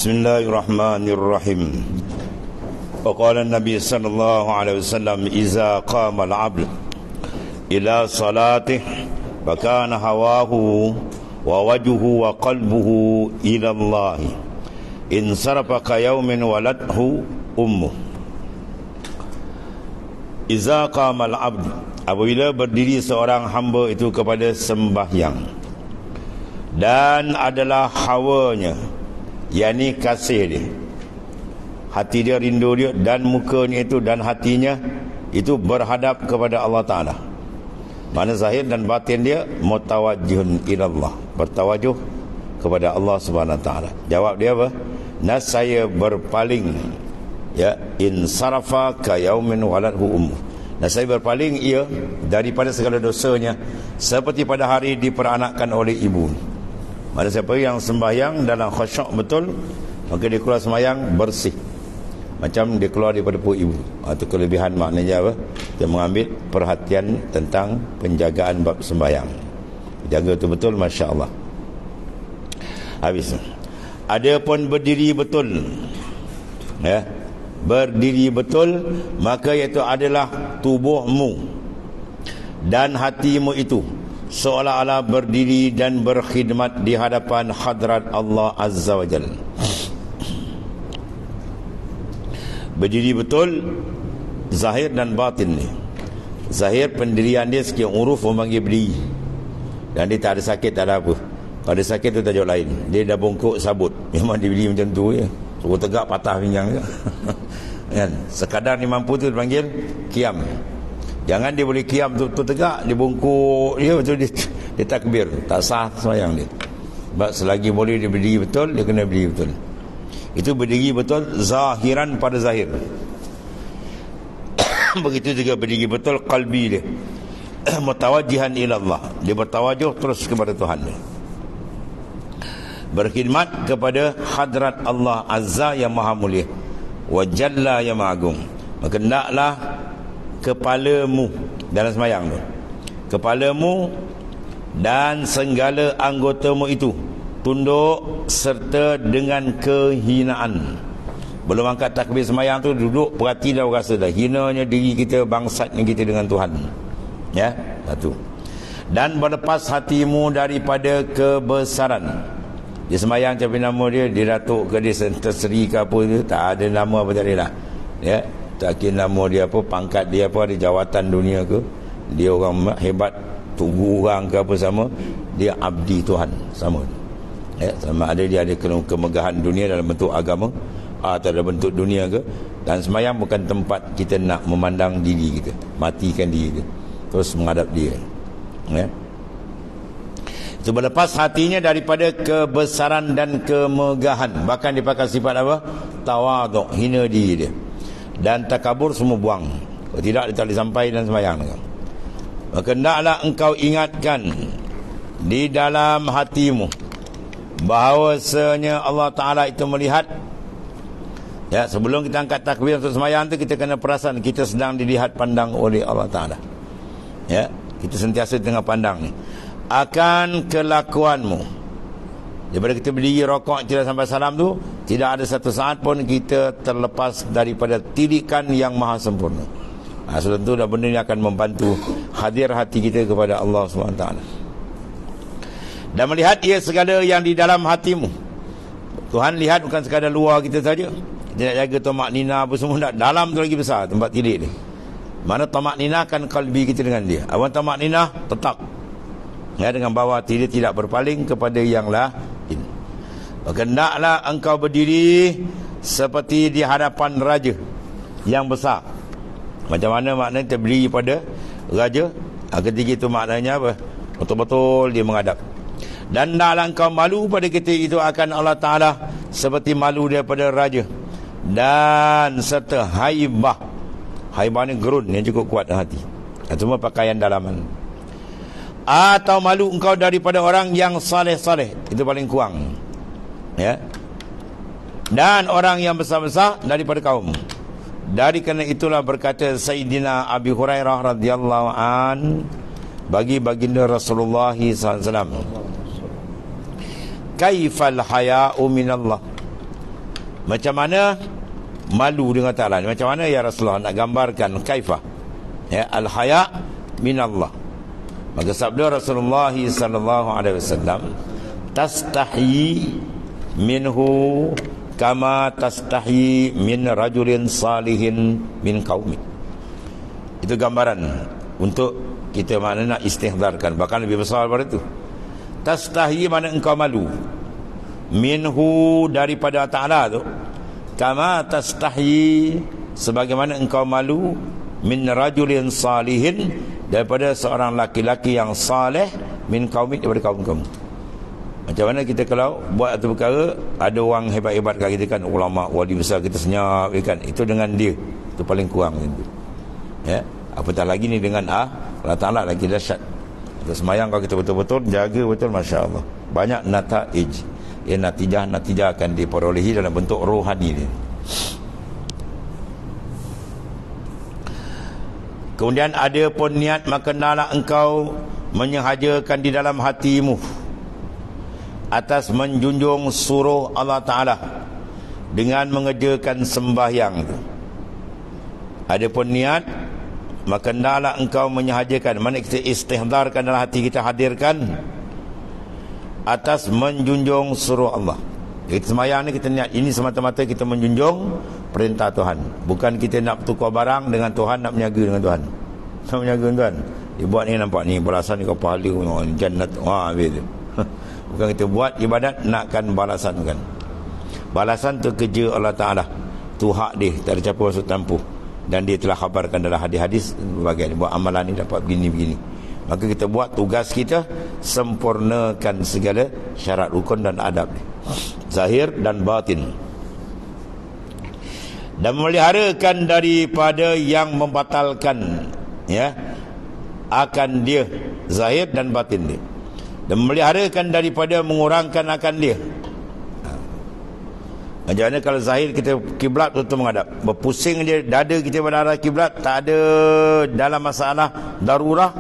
Bismillahirrahmanirrahim. Waqala Nabi sallallahu alaihi wasallam, "Iza qama al-'abd ila salatih, fa kana hawahu wa wajhuhu wa qalbuhu ila Allah. In sarafa ka yawmin waladhu ummuh." Iza qama al-'abd, apabila berdiri seorang hamba itu kepada sembahyang dan adalah hawanya, yakni kasih dia, hati dia, rindu dia, dan mukanya itu dan hatinya itu berhadap kepada Allah Ta'ala. Mana zahir dan batin dia mutawajjihun ilallah, bertawajuh kepada Allah Subhanahu Wa Ta'ala. Jawab dia apa? Nasaya berpaling, ya, in sarafa ka yaumin waladhu ummu. Nasaya berpaling ia daripada segala dosanya seperti pada hari diperanakkan oleh ibu. Mana siapa yang sembahyang dalam khusyuk betul, maka dia keluar sembahyang bersih, macam dia keluar daripada perut ibu. Itu kelebihan, maknanya apa? Dia mengambil perhatian tentang penjagaan bab sembahyang, jaga betul-betul, Masya Allah. Habis. Ada pun berdiri betul, ya, berdiri betul, maka iaitu adalah tubuhmu dan hatimu itu seolah-olah berdiri dan berkhidmat di hadapan hadrat Allah Azza wa Jalla. Berdiri betul zahir dan batin ni. Zahir pendirian dia sekian uruf orang panggil berdiri, dan dia tak ada sakit, tak ada apa. Kalau ada sakit tu tajuk lain. Dia dah bongkok sabut, memang dia berdiri macam tu je, suruh tegak patah pinggang je. Kan? Sekadar ni mampu tu dipanggil qiyam. Jangan dia boleh qiyam tu tegak, dia bongkok dia betul, dia takbir, tak sah sembahyang dia. Sebab selagi boleh dia berdiri betul, dia kena berdiri betul. Itu berdiri betul zahiran pada zahir. Begitu juga berdiri betul qalbi dia, mutawajjihan ila Allah, dia bertawajuh terus kepada Tuhan dia, berkhidmat kepada hadrat Allah Azza yang Maha Mulia, wa Jalla yang Maha Agung. Maka hendaklah kepalamu dalam sembahyang tu, kepalamu dan segala anggotamu itu tunduk serta dengan kehinaan. Belum angkat takbir sembahyang tu, duduk perhati dah, rasa dah hinanya diri kita, bangsatnya kita dengan Tuhan, ya, satu. Dan berlepas hatimu daripada kebesaran. Dia sembahyang tapi nama dia Datuk ke, dia Terseri ke apa tu, tak ada nama apa, tak ada lah, ya. Tak kira nama dia apa, pangkat dia apa, ada jawatan dunia ke, dia orang hebat, tunggu orang ke apa, sama dia abdi Tuhan, sama, ya, sama ada dia ada kemegahan dunia dalam bentuk agama atau dalam bentuk dunia ke. Dan sembahyang bukan tempat kita nak memandang diri kita, matikan diri kita, terus menghadap dia, ya. Itu berlepas hatinya daripada kebesaran dan kemegahan. Bahkan dipakai sifat apa? Tawaduk, hina diri dia, dan takabur semua buang. Kalau tidak, dia tak boleh sampai dan sembahyang. Maka hendaklah engkau ingatkan di dalam hatimu bahawasanya Allah Ta'ala itu melihat. Ya, sebelum kita angkat takbir untuk sembahyang tu, kita kena perasan kita sedang dilihat pandang oleh Allah Ta'ala. Ya, kita sentiasa tengah pandang ni akan kelakuanmu. Daripada kita berdiri rokok tidak sampai salam tu, tidak ada satu saat pun kita terlepas daripada tirikan yang maha sempurna. Sebab tu dah benda ni akan membantu hadir hati kita kepada Allah SWT. Dan melihat ia segala yang di dalam hatimu. Tuhan lihat bukan sekadar luar kita saja. Kita nak jaga tamak nina apa semua, tak, dalam tu lagi besar tempat tilik dia. Mana tamak nina kan kalbi kita dengan dia. Abang tamak nina tetap, ya, dengan bawah tilik, tidak berpaling kepada yang lain. Maka hendaklah engkau berdiri seperti di hadapan raja yang besar. Macam mana maknanya berdiri pada raja? Ketika itu maknanya apa? Betul-betul dia menghadap. Dan hendaklah engkau malu pada ketika itu akan Allah Ta'ala seperti malu daripada raja. Dan serta haibah. Haibah ni gerun yang cukup kuat dalam hati. Semua pakaian dalaman. Atau malu engkau daripada orang yang saleh-saleh, itu paling kurang, ya. Dan orang yang besar-besar daripada kaum. Dari kerana itulah berkata Sayyidina Abi Hurairah radhiyallahu an bagi baginda Rasulullah SAW, kaifal haya'u minallah, Macam mana malu dengan Ta'ala? Macam mana ya Rasulullah nak gambarkan kaifah ya al-haya minallah? Maka sabda Rasulullah sallallahu alaihi wasallam, tastahi minhu kama tastahi min rajulin salihin min qaumi. Itu gambaran untuk kita mana nak istihdarkan, bahkan lebih besar daripada itu. Tastahi mana engkau malu, minhu daripada Ta'ala tu, kama tastahi sebagaimana engkau malu, min rajulin salihin daripada seorang laki-laki yang saleh, min qaumi daripada kaum kamu. Macam mana kita kalau buat satu perkara, ada orang hebat-hebat kat kita kan, ulama wali besar, kita senyap kan, itu dengan dia, itu paling kurang itu. Ya, apatah lagi ni dengan Allah Ta'ala lagi dahsyat. Kita semayang kalau kita betul-betul jaga betul, masya-Allah, banyak nataij, ya, natijah akan diperolehi dalam bentuk rohani dia. Kemudian ada pun niat, maka hendaklah engkau menyahajakan di dalam hatimu atas menjunjung suruh Allah Ta'ala dengan mengerjakan sembahyang itu. Ada pun niat, maka hendaklah engkau menyahajakan, mana kita istihdarkan dalam hati kita, hadirkan atas menjunjung suruh Allah. Jadi sembahyang ni kita niat, ini semata-mata kita menjunjung perintah Tuhan, bukan kita nak tukar barang dengan Tuhan, nak menjaga dengan Tuhan. Nak menjaga dengan Tuhan, dia buat ni, nampak ni balasan ni, kau pahala jannat, habis tu. Bukan kita buat ibadat nakkan balasan, bukan. Balasan tu kerja Allah Ta'ala, tu hak dia, tak ada siapa masuk tampuh. Dan dia telah khabarkan dalam hadis-hadis berbagai, buat amalan ni dapat begini-begini. Maka kita buat tugas kita, sempurnakan segala syarat rukun dan adab ni, zahir dan batin, dan memeliharakan daripada yang membatalkan ya akan dia, zahir dan batin dia, dan memeliharakan daripada mengurangkan akan dia. Macam mana kalau zahir kita kiblat betul menghadap, berpusing dia dada kita pada arah kiblat, tak ada dalam masalah darurah,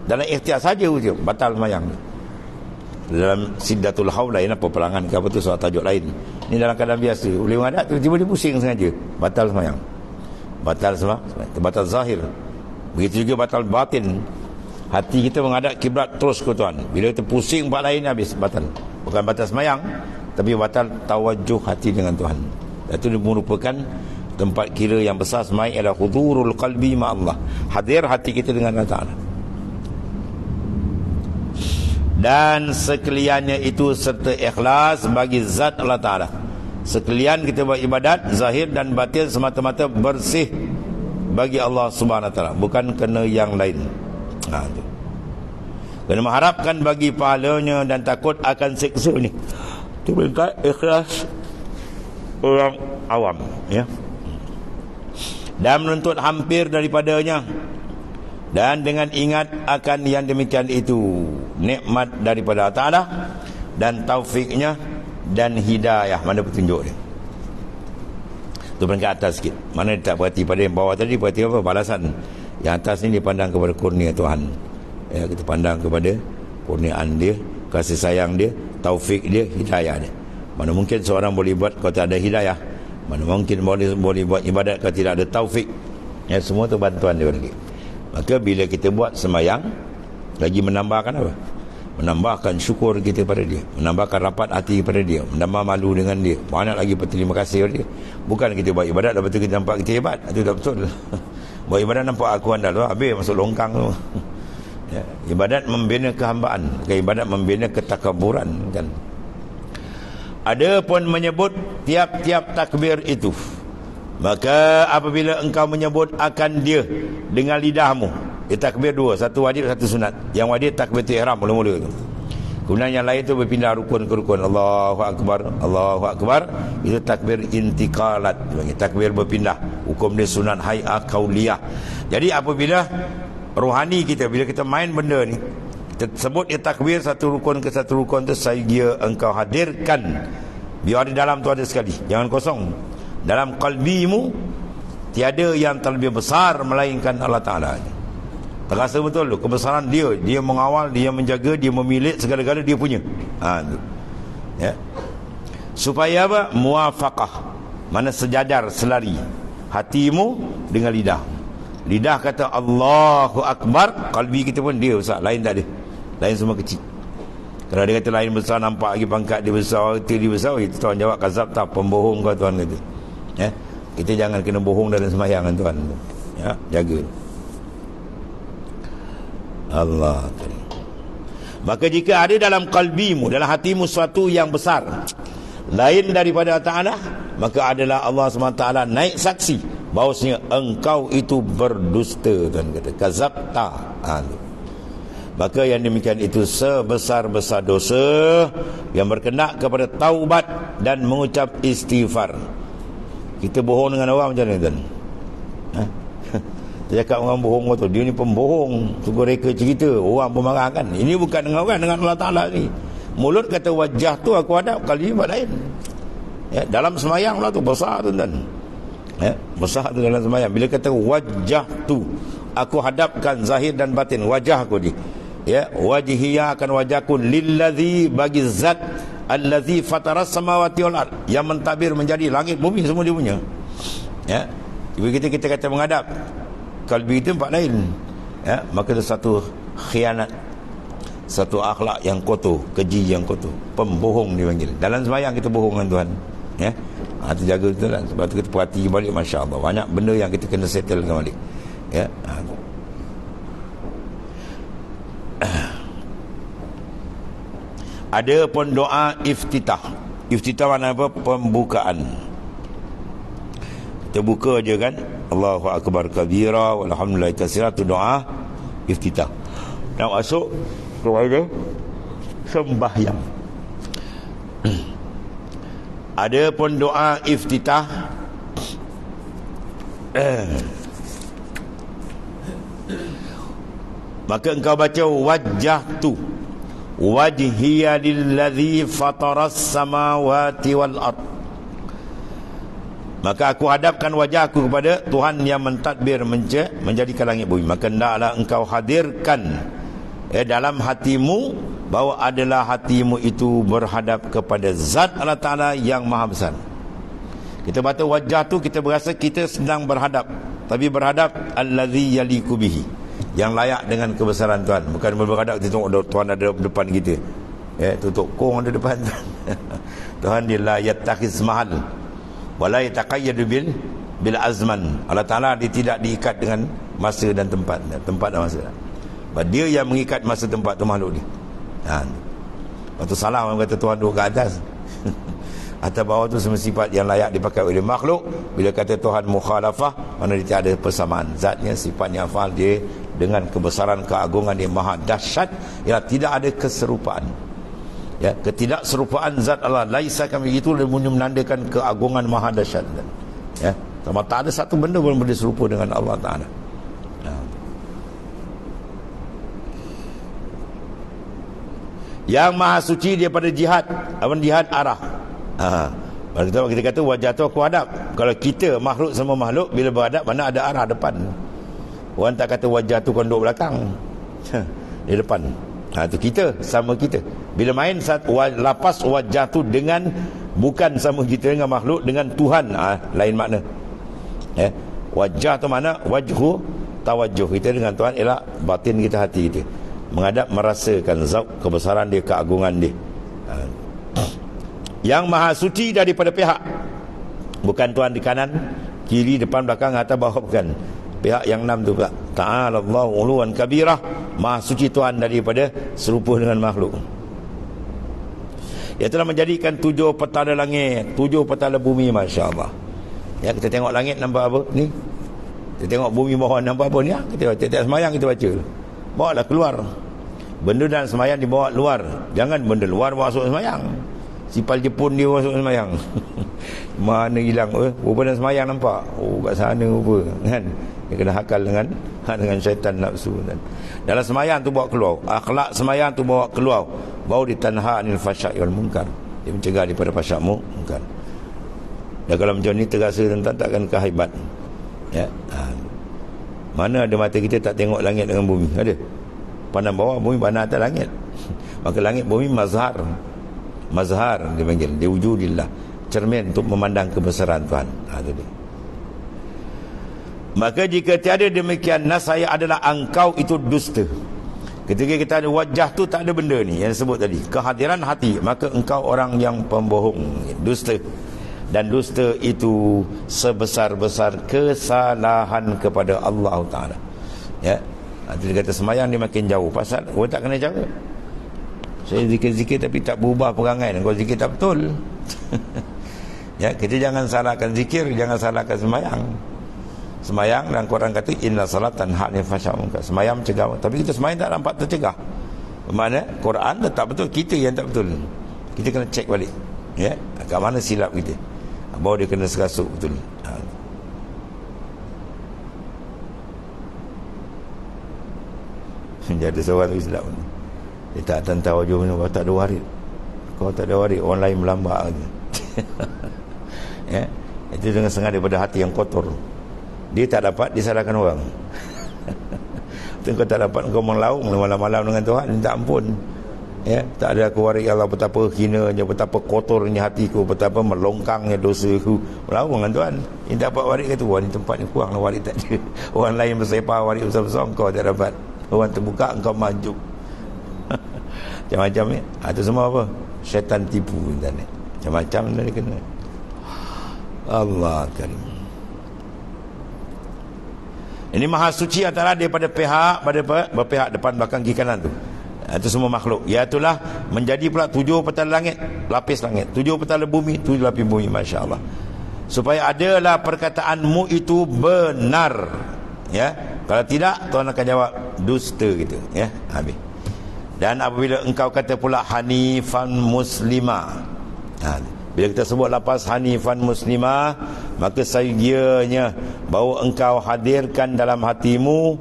dalam ikhtiar saja je batal sembahyang. Dalam Siddatul Haul lain, peperangan ke apa tu, soal tajuk lain. Ini dalam keadaan biasa, boleh menghadap, tiba-tiba dia pusing sengaja, batal sembahyang. Batal sembahyang, batal zahir. Begitu juga batal batin. Hati kita menghadap kiblat terus ke Tuhan, bila kita pusing buat lain, habis batal. Bukan batal sembahyang, tapi batal tawajuh hati dengan Tuhan. Itu merupakan tempat kira yang besar semai, ialah hudurul qalbi ma Allah, hadir hati kita dengan Allah Ta'ala. Dan sekaliannya itu serta ikhlas bagi zat Allah Ta'ala. Sekalian kita buat ibadat, zahir dan batin semata-mata bersih bagi Allah Subhanahu Wa Ta'ala, bukan kena yang lain. Itu kena mengharapkan bagi pahalanya dan takut akan siksa ni. Itu bentuk ikhlas orang awam, ya. Dan menuntut hampir daripadanya, dan dengan ingat akan yang demikian itu, nikmat daripada Allah Ta'ala dan taufiknya dan hidayah, mana petunjuk dia. Itu peringkat atas sikit. Mana dia tak perhati pada yang bawah tadi, perhati apa? Balasan. Yang atas ni dia pandang kepada kurnia Tuhan, ya, kita pandang kepada kurniaan dia, kasih sayang dia, taufik dia, hidayah dia. Mana mungkin seorang boleh buat kalau tak ada hidayah, mana mungkin boleh buat ibadat kalau tidak ada taufik, ya, semua tu bantuan dia lagi. Maka bila kita buat sembahyang, lagi menambahkan apa? Menambahkan syukur kita pada dia, menambahkan rapat hati kepada dia, menambah malu dengan dia, banyak lagi berterima kasih kepada dia. Bukan kita buat ibadat lepas tu kita nampak kita hebat, itu tak betul. Buat ibadat nampak aku andal tu, habis masuk longkang tu. Ya, ibadat membina kehambaan, bukan ibadat membina ketakaburan, kan. Ada pun menyebut tiap-tiap takbir itu, maka apabila engkau menyebut akan dia dengan lidahmu, takbir dua, satu wajib satu sunat. Yang wajib takbir ihram mula-mula tu, kemudian yang lain tu berpindah rukun ke rukun. Allahu Akbar, Allahu Akbar, itu takbir intikalat, takbir berpindah. Hukum dia sunat hay'ah kauliyah. Jadi apabila rohani kita, bila kita main benda ni, kita sebut dia takbir satu rukun ke satu rukun tu, saya engkau hadirkan, biar di dalam tu ada sekali, jangan kosong. Dalam qalbimu tiada yang terlebih besar melainkan Allah Ta'ala. Terasa betul tu kebesaran dia, dia mengawal, dia menjaga, dia memilik segala-gala, dia punya. Tu. Ya. Supaya apa? Muwafaqah, mana sejajar, selari hatimu dengan lidah. Lidah kata Allahu Akbar, kalbi kita pun dia besar, lain tak ada, lain semua kecil. Kalau dia kata lain besar, nampak lagi pangkat dia besar, itu dia besar, itu Tuhan jawab kazab tak, pembohong kau Tuhan kata. Kita jangan kena bohong dalam sembahyang Tuhan. Jaga. Allah. Maka jika ada dalam kalbimu, dalam hatimu sesuatu yang besar lain daripada Ta'ala, maka adalah Allah SWT naik saksi bahawasanya engkau itu berdusta. Tuhan kata kazabta. Maka yang demikian itu sebesar-besar dosa yang berkenaan kepada taubat dan mengucap istighfar. Kita bohong dengan orang macam mana Tuan? Dia cakap orang bohong tu, dia ni pembohong, suka reka cerita, orang pun marah kan. Ini bukan dengan orang, dengan Allah Ta'ala ni. Mulut kata wajah tu aku hadap, kali buat lain. Dalam semayang lah tu besar tu Tuan. Besar tu dalam semayang. Bila kata wajah tu aku hadapkan zahir dan batin, wajah aku ni, wajhiya akan wajahku lillazi, bagi zat allazi fataras samawati wal ard, yang mentadbir menjadi langit bumi semua dia punya. Bila kita kata menghadap, kalbi itu tempat lain, maka itu satu khianat, satu akhlak yang kotor, keji yang kotor, pembohong dipanggil. Dalam sembahyang kita bohong dengan Tuhan, itu jaga betul kan. Sebab tu kita perhati balik, Masya Allah, banyak benda yang kita kena settlekan balik. Ada pun doa iftitah. Iftitah mana apa? Pembukaan. Kita buka je kan, Allahu Akbar kabira walhamdulillahi katsira, tu doa iftitah. Nak masuk kepada sembahyang. Ada pun doa iftitah maka engkau baca wajjahtu wajhiya lillazi fataras samawati wal ard, maka aku hadapkan wajahku kepada Tuhan yang mentadbir menjadikan langit bumi. Maka hendaklah engkau hadirkan dalam hatimu bahawa adalah hatimu itu berhadap kepada zat Allah Ta'ala yang maha besar. Kita baca wajah tu, kita berasa kita sedang berhadap, tapi berhadap allazi yaliku bihi, yang layak dengan kebesaran Tuhan. Bukan berhadap kita tengok Tuhan ada depan kita, tutup kong ada depan Tuhan. Dia la yattakhiz mahal wala yataqayyadu bil azman. Allah Ta'ala dia tidak diikat dengan masa dan tempat dan masa. Dia yang mengikat masa tempat tu makhluk dia. Lepas tu salah orang kata Tuhan duduk ke atas atas bawah tu semua sifat yang layak dipakai oleh makhluk. Bila kata Tuhan mukhalafah, mana dia tiada persamaan zatnya, sifatnya, afal dia dengan kebesaran keagungan dia maha dahsyat, tidak ada keserupaan. Ketidakserupaan zat Allah, laisa kami, itu menandakan keagungan maha dahsyat. Sama tak ada satu benda pun boleh serupa dengan Allah Ta'ala. Yang maha suci daripada jihad. Apa jihad? Arah. Kita kata wajah tu aku hadap. Kalau kita makhluk sama makhluk, bila berhadap mana ada arah depan. Orang tak kata wajah tu kondok belakang, di depan. Itu kita, sama kita. Bila main lapas wajah tu dengan, bukan sama kita dengan makhluk, dengan Tuhan, lain makna. Wajah tu mana? Wajhu tawajjuh kita dengan Tuhan ialah batin kita, hati kita menghadap, merasakan zat kebesaran dia, keagungan dia. Yang maha suci daripada pihak, bukan Tuhan di kanan, kiri, depan, belakang, atas, bawah, bukan. Pihak yang 6 tu pula. Ta'ala Allahu uluwan kabirah, maha suci Tuhan daripada serupa dengan makhluk. Dia telah menjadikan 7 petala langit, 7 petala bumi, Masya Allah. Kita tengok langit nampak apa ni, kita tengok bumi bawah nampak apa ni. Kita tiap-tiap semayang kita baca, bawalah keluar benda dalam semayang, dibawa luar. Jangan benda luar bawa masuk semayang. Sipal Jepun dia masuk semayang mana hilang, rupa dalam semayang nampak, kat sana rupa kan. Dia kena hakal dengan syaitan nafsu kan. Dalam semayang tu bawa keluar, akhlak semayang tu bawa keluar, baru ditanha anil fasyak wal munkar, dia mencegah daripada fasyak munkar. Dan kalau macam ni terasa tentang takkan kehebat. Mana ada mata kita tak tengok langit dengan bumi? Ada? Pandang bawah bumi, pandang atas langit. Maka langit bumi mazhar dia panggil, dia wujudillah. cermin untuk memandang kebesaran Tuhan. Itu dia. Maka jika tiada demikian, nasaya adalah engkau itu dusta. Ketika kita ada wajah tu, tak ada benda ni yang disebut tadi, kehadiran hati, maka engkau orang yang pembohong, dusta. Dan dusta itu sebesar-besar kesalahan kepada Allah Ta'ala. Ya, dia kata semayang dia makin jauh. Pasal orang tak kena jaga. Saya zikir-zikir tapi tak berubah perangai. Kau zikir tak betul. Ya, kita jangan salahkan zikir, jangan salahkan semayang. Semayang, dan Quran kata inna salatan ha'ni fasya'un. Semayang mencegah, tapi kita semayang tak nampak tercegah. Bermakna Quran tak betul, kita yang tak betul. Kita kena cek balik. Ya, kat mana silap kita, baru dia kena serasuk betul. Jadi seorang tu silap, dia tak tentang wajah mana, tak ada warid. Kau tak ada warid, orang lain melambak lagi. Ya, itu dengan sengaja daripada hati yang kotor. Dia tak dapat, disalahkan orang. Kau tak dapat, kau melaung malam-malam dengan Tuhan, minta ampun. Ya, tak ada aku warik Allah, betapa hinanya, betapa kotornya hatiku, betapa melongkangnya dosaku. Melaung dengan Tuhan. Ini dapat warik, kata, wah ni tempat ni kurang lah, warik tak ada. Orang lain bersepah warik besar-besar, kau tak dapat. Orang terbuka, engkau maju. Macam-macam ni. Itu semua apa? Syaitan tipu. Macam-macam dia kena. Allah Karim. Ini maha suci antara daripada pihak, pada berpihak depan, belakang, kiri, kanan tu. Itu semua makhluk. Iaitulah menjadi pula 7 petala langit, lapis langit, 7 petala bumi, 7 lapis bumi. Masya Allah. Supaya adalah perkataanmu itu benar. Ya, kalau tidak, Tuhan akan jawab dusta gitu. Ya, habis. Dan apabila engkau kata pula hanifan muslimah, bila kita sebut lapas hanifan muslimah, maka sayangnya bahawa engkau hadirkan dalam hatimu,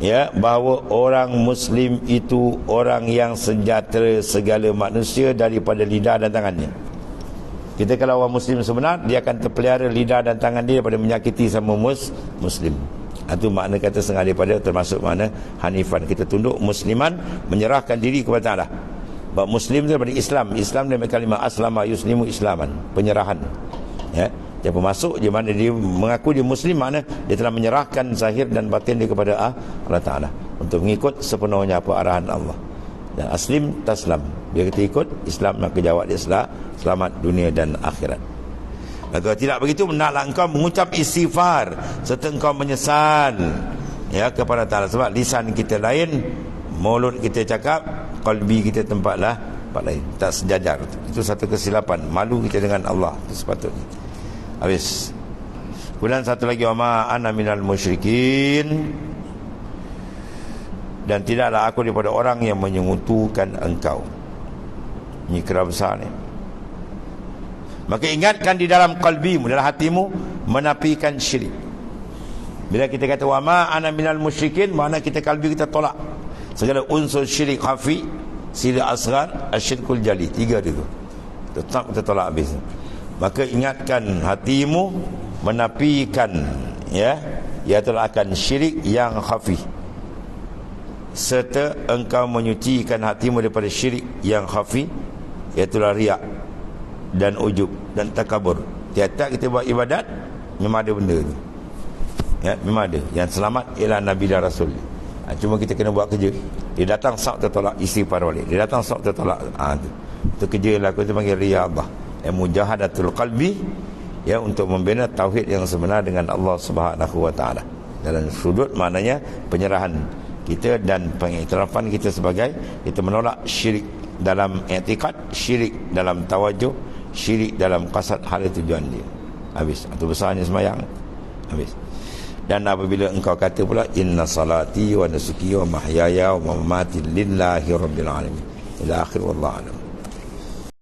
ya, bahawa orang muslim itu orang yang sejahtera segala manusia daripada lidah dan tangannya. Kita kalau orang muslim sebenar, dia akan terpelihara lidah dan tangan dia daripada menyakiti sama muslim. Itu makna kata setengah daripada, termasuk makna hanifan, kita tunduk, musliman, menyerahkan diri kepada Allah. Bahawa muslim itu daripada Islam. Islam dari kalimah aslama yuslimu islaman, penyerahan. Ya, dia masuk di mana dia mengaku dia muslim, mana dia telah menyerahkan zahir dan batin dia kepada Allah Ta'ala untuk mengikut sepenuhnya apa arahan Allah. Dan aslim taslam, bila kita ikut Islam, maka jawab dia selamat dunia dan akhirat. Maka tidak begitu, hendaklah engkau mengucap istighfar serta engkau menyesal, ya, kepada Ta'ala. Sebab lisan kita lain, mulut kita cakap, qalbi kita tempat lain, tak sejajar. Itu satu kesilapan, malu kita dengan Allah. Itu sepatutnya. Habis. Kemudian satu lagi, wa ma ana minal musyrikin, dan tidaklah aku daripada orang yang menyekutukan engkau. Ini kira besar ni. Maka ingatkan di dalam qalbimu, dalam hatimu, menafikan syirik. Bila kita kata wa ma ana minal musyrikin, makna kita kalbi kita tolak segala unsur syirik khafi, syirik asghar, asyirkul jali. 3 dia tu. Tetap kita tolak habis. Maka ingatkan hatimu menafikan, ya, iaitu akan syirik yang khafi, serta engkau menyucikan hatimu daripada syirik yang khafi, iaitu riak dan ujub dan takabur. Tiap-tiap kita buat ibadat, memang ada benda tu. Ya, memang ada. Yang selamat ialah Nabi dan Rasul. Cuma kita kena buat kerja. Dia datang sak tertolak, istighfar balik. Dia datang sak tertolak. Itu kerja lah, aku tu panggil riyadhah. Mujahadatul qalbi, ya, untuk membina tauhid yang sebenar dengan Allah Subhanahu wa taala. Dalam sudut maknanya penyerahan kita dan pengiktirafan kita sebagai, kita menolak syirik dalam i'tikad, syirik dalam tawajuh, syirik dalam qasad, hal tujuan dia. Habis. Itu besarnya sembahyang. Habis. Dan apabila engkau kata pula inna salati wa nusuki wa mahyaya wa mamati lillahi rabbil alamin, ila akhir, wallahu a'lam.